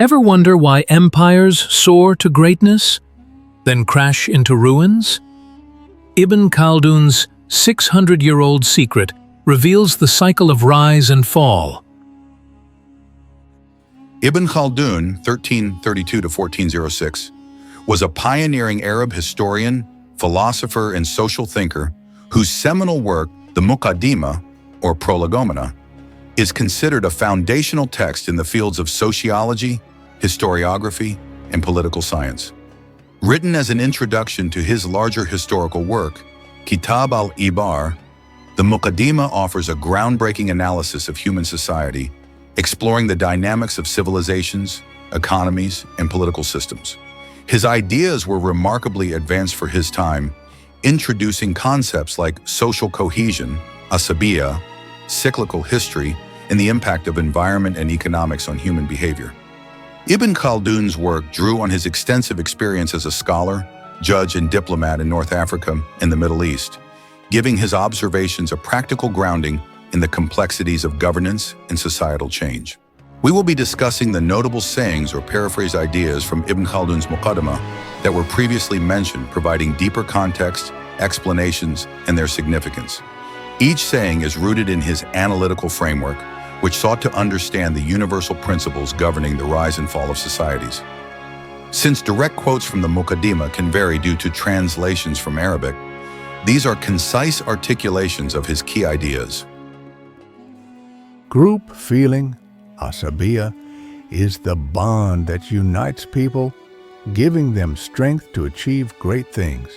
Ever wonder why empires soar to greatness, then crash into ruins? Ibn Khaldun's 600-year-old secret reveals the cycle of rise and fall. Ibn Khaldun, 1332–1406, was a pioneering Arab historian, philosopher, and social thinker whose seminal work, the Muqaddimah, or Prolegomena, is considered a foundational text in the fields of sociology, historiography, and political science. Written as an introduction to his larger historical work, Kitab al-Ibar, the Muqaddimah offers a groundbreaking analysis of human society, exploring the dynamics of civilizations, economies, and political systems. His ideas were remarkably advanced for his time, introducing concepts like social cohesion, Asabiyyah, cyclical history, and the impact of environment and economics on human behavior. Ibn Khaldun's work drew on his extensive experience as a scholar, judge, and diplomat in North Africa and the Middle East, giving his observations a practical grounding in the complexities of governance and societal change. We will be discussing the notable sayings or paraphrase ideas from Ibn Khaldun's Muqaddimah that were previously mentioned, providing deeper context, explanations, and their significance. Each saying is rooted in his analytical framework, which sought to understand the universal principles governing the rise and fall of societies. Since direct quotes from the Muqaddimah can vary due to translations from Arabic, these are concise articulations of his key ideas. Group feeling, Asabiyyah, is the bond that unites people, giving them strength to achieve great things.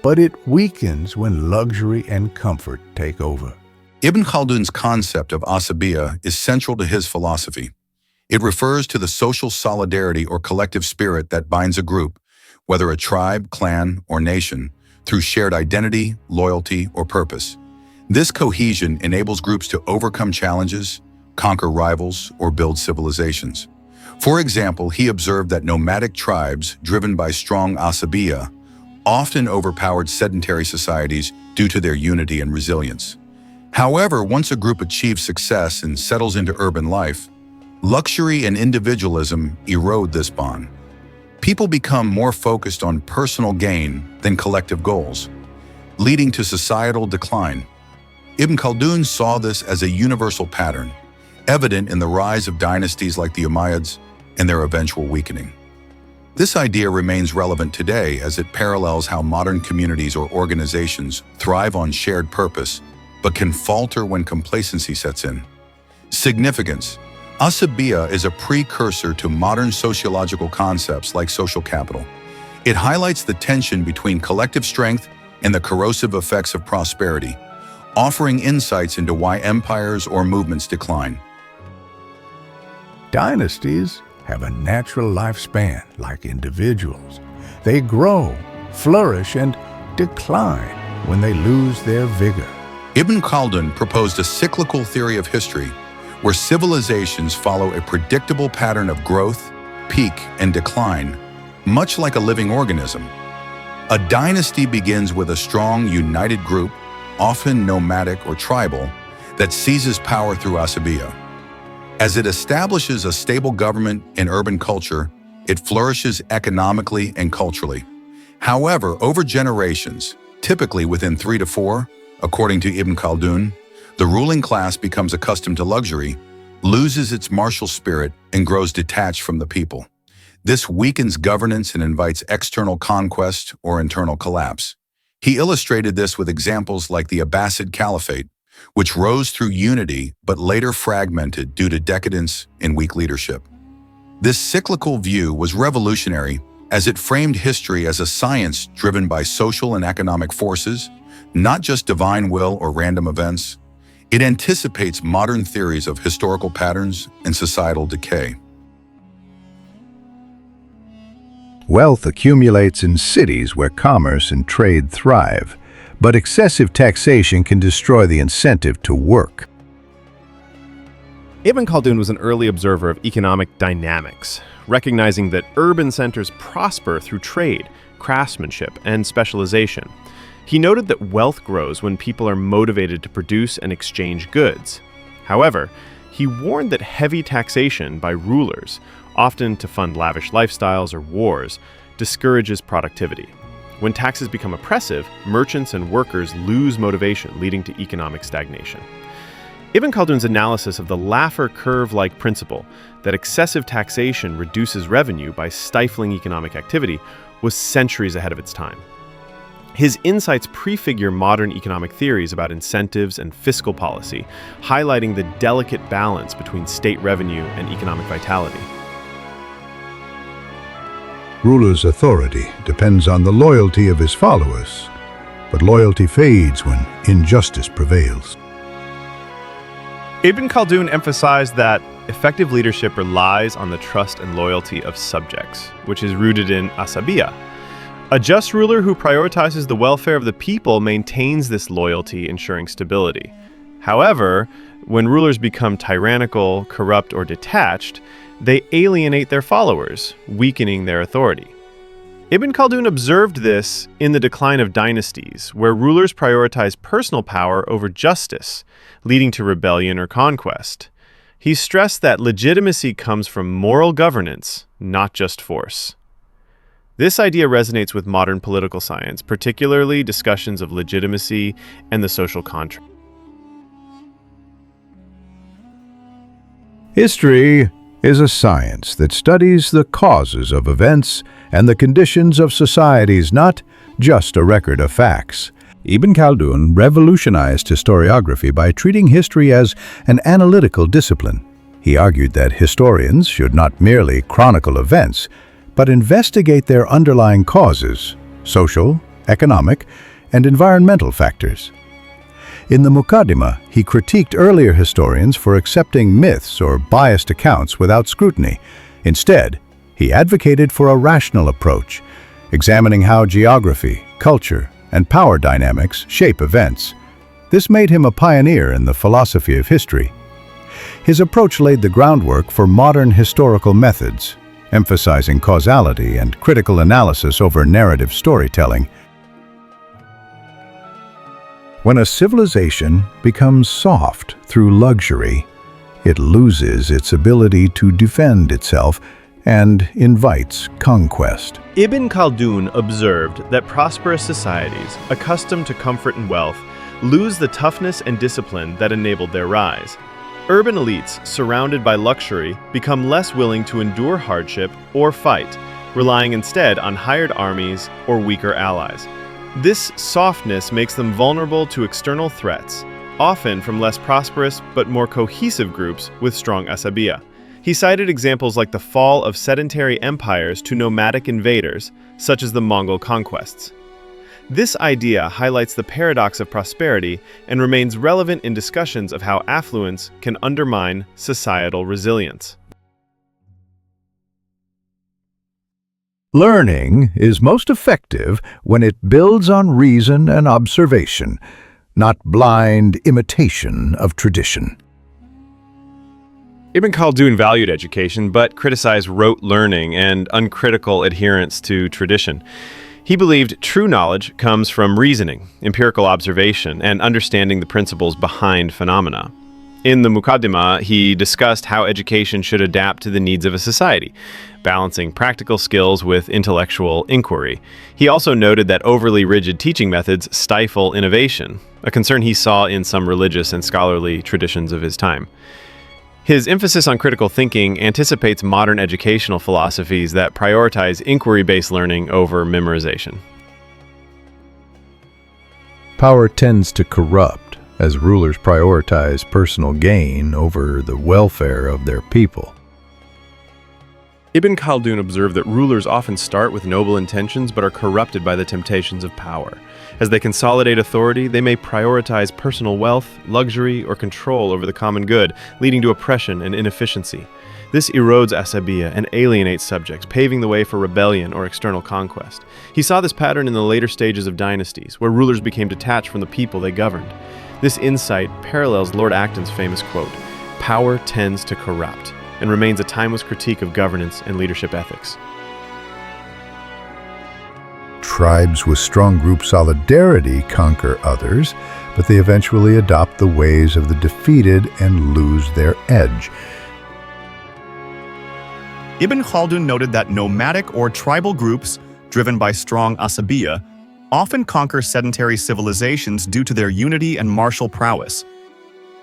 But it weakens when luxury and comfort take over. Ibn Khaldun's concept of Asabiyyah is central to his philosophy. It refers to the social solidarity or collective spirit that binds a group, whether a tribe, clan, or nation, through shared identity, loyalty, or purpose. This cohesion enables groups to overcome challenges, conquer rivals, or build civilizations. For example, he observed that nomadic tribes, driven by strong Asabiyyah, often overpowered sedentary societies due to their unity and resilience. However, once a group achieves success and settles into urban life, luxury and individualism erode this bond. People become more focused on personal gain than collective goals, leading to societal decline. Ibn Khaldun saw this as a universal pattern, evident in the rise of dynasties like the Umayyads and their eventual weakening. This idea remains relevant today as it parallels how modern communities or organizations thrive on shared purpose, but can falter when complacency sets in. Significance. Asabiyyah is a precursor to modern sociological concepts like social capital. It highlights the tension between collective strength and the corrosive effects of prosperity, offering insights into why empires or movements decline. Dynasties have a natural lifespan like individuals. They grow, flourish, and decline when they lose their vigor. Ibn Khaldun proposed a cyclical theory of history where civilizations follow a predictable pattern of growth, peak, and decline, much like a living organism. A dynasty begins with a strong, united group, often nomadic or tribal, that seizes power through Asabiyyah. As it establishes a stable government and urban culture, it flourishes economically and culturally. However, over generations, typically within 3 to 4, according to Ibn Khaldun, the ruling class becomes accustomed to luxury, loses its martial spirit, and grows detached from the people. This weakens governance and invites external conquest or internal collapse. He illustrated this with examples like the Abbasid Caliphate, which rose through unity but later fragmented due to decadence and weak leadership. This cyclical view was revolutionary as it framed history as a science driven by social and economic forces, not just divine will or random events. It anticipates modern theories of historical patterns and societal decay. Wealth accumulates in cities where commerce and trade thrive, but excessive taxation can destroy the incentive to work. Ibn Khaldun was an early observer of economic dynamics, recognizing that urban centers prosper through trade, craftsmanship, and specialization. He noted that wealth grows when people are motivated to produce and exchange goods. However, he warned that heavy taxation by rulers often to fund lavish lifestyles or wars, discourages productivity. When taxes become oppressive, merchants and workers lose motivation, leading to economic stagnation. Ibn Khaldun's analysis of the Laffer curve-like principle that excessive taxation reduces revenue by stifling economic activity was centuries ahead of its time. His insights prefigure modern economic theories about incentives and fiscal policy, highlighting the delicate balance between state revenue and economic vitality. Ruler's authority depends on the loyalty of his followers, but loyalty fades when injustice prevails. Ibn Khaldun emphasized that effective leadership relies on the trust and loyalty of subjects, which is rooted in Asabiyyah. A just ruler who prioritizes the welfare of the people maintains this loyalty, ensuring stability. However, when rulers become tyrannical, corrupt, or detached, they alienate their followers, weakening their authority. Ibn Khaldun observed this in the decline of dynasties, where rulers prioritize personal power over justice, leading to rebellion or conquest. He stressed that legitimacy comes from moral governance, not just force. This idea resonates with modern political science, particularly discussions of legitimacy and the social contract. History is a science that studies the causes of events and the conditions of societies, not just a record of facts. Ibn Khaldun revolutionized historiography by treating history as an analytical discipline. He argued that historians should not merely chronicle events, but investigate their underlying causes, social, economic, and environmental factors. In the Muqaddimah, he critiqued earlier historians for accepting myths or biased accounts without scrutiny. Instead, he advocated for a rational approach, examining how geography, culture, and power dynamics shape events. This made him a pioneer in the philosophy of history. His approach laid the groundwork for modern historical methods, emphasizing causality and critical analysis over narrative storytelling. When a civilization becomes soft through luxury, it loses its ability to defend itself and invites conquest. Ibn Khaldun observed that prosperous societies, accustomed to comfort and wealth, lose the toughness and discipline that enabled their rise. Urban elites, surrounded by luxury, become less willing to endure hardship or fight, relying instead on hired armies or weaker allies. This softness makes them vulnerable to external threats, often from less prosperous but more cohesive groups with strong Asabiyyah. He cited examples like the fall of sedentary empires to nomadic invaders, such as the Mongol conquests. This idea highlights the paradox of prosperity and remains relevant in discussions of how affluence can undermine societal resilience. Learning is most effective when it builds on reason and observation, not blind imitation of tradition. Ibn Khaldun valued education, but criticized rote learning and uncritical adherence to tradition. He believed true knowledge comes from reasoning, empirical observation, and understanding the principles behind phenomena. In the Muqaddimah, he discussed how education should adapt to the needs of a society, balancing practical skills with intellectual inquiry. He also noted that overly rigid teaching methods stifle innovation, a concern he saw in some religious and scholarly traditions of his time. His emphasis on critical thinking anticipates modern educational philosophies that prioritize inquiry-based learning over memorization. Power tends to corrupt as rulers prioritize personal gain over the welfare of their people. Ibn Khaldun observed that rulers often start with noble intentions but are corrupted by the temptations of power. As they consolidate authority, they may prioritize personal wealth, luxury, or control over the common good, leading to oppression and inefficiency. This erodes Asabiyyah and alienates subjects, paving the way for rebellion or external conquest. He saw this pattern in the later stages of dynasties, where rulers became detached from the people they governed. This insight parallels Lord Acton's famous quote, "Power tends to corrupt," and remains a timeless critique of governance and leadership ethics. Tribes with strong group solidarity conquer others, but they eventually adopt the ways of the defeated and lose their edge. Ibn Khaldun noted that nomadic or tribal groups, driven by strong Asabiyyah, often conquer sedentary civilizations due to their unity and martial prowess.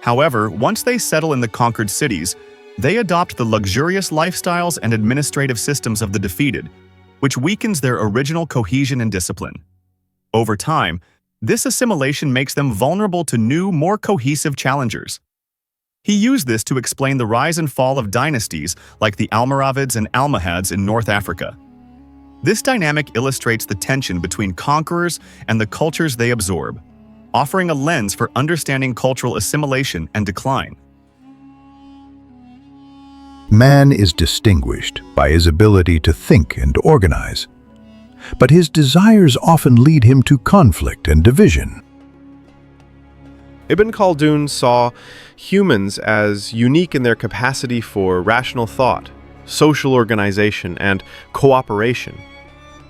However, once they settle in the conquered cities, they adopt the luxurious lifestyles and administrative systems of the defeated, which weakens their original cohesion and discipline. Over time, this assimilation makes them vulnerable to new, more cohesive challengers. He used this to explain the rise and fall of dynasties like the Almoravids and Almohads in North Africa. This dynamic illustrates the tension between conquerors and the cultures they absorb, offering a lens for understanding cultural assimilation and decline. Man is distinguished by his ability to think and organize, but his desires often lead him to conflict and division. Ibn Khaldun saw humans as unique in their capacity for rational thought, social organization, and cooperation,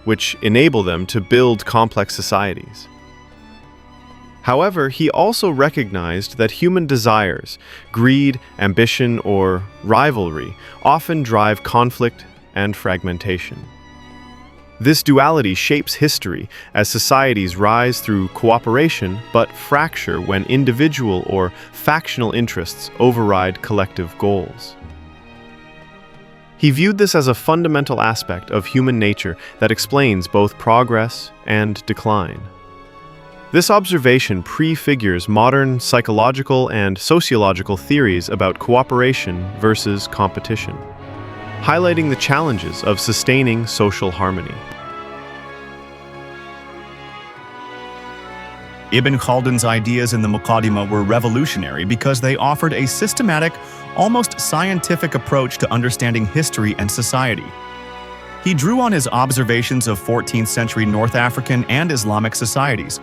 which enable them to build complex societies. However, he also recognized that human desires, greed, ambition, or rivalry often drive conflict and fragmentation. This duality shapes history as societies rise through cooperation but fracture when individual or factional interests override collective goals. He viewed this as a fundamental aspect of human nature that explains both progress and decline. This observation prefigures modern psychological and sociological theories about cooperation versus competition, highlighting the challenges of sustaining social harmony. Ibn Khaldun's ideas in the Muqaddimah were revolutionary because they offered a systematic, almost scientific approach to understanding history and society. He drew on his observations of 14th century North African and Islamic societies,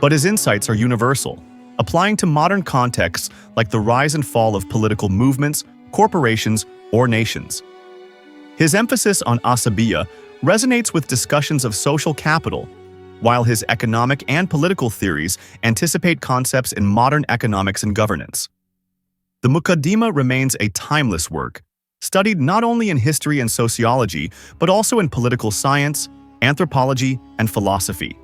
but his insights are universal, applying to modern contexts like the rise and fall of political movements, corporations, or nations. His emphasis on Asabiyyah resonates with discussions of social capital, while his economic and political theories anticipate concepts in modern economics and governance. The Muqaddimah remains a timeless work, studied not only in history and sociology, but also in political science, anthropology, and philosophy.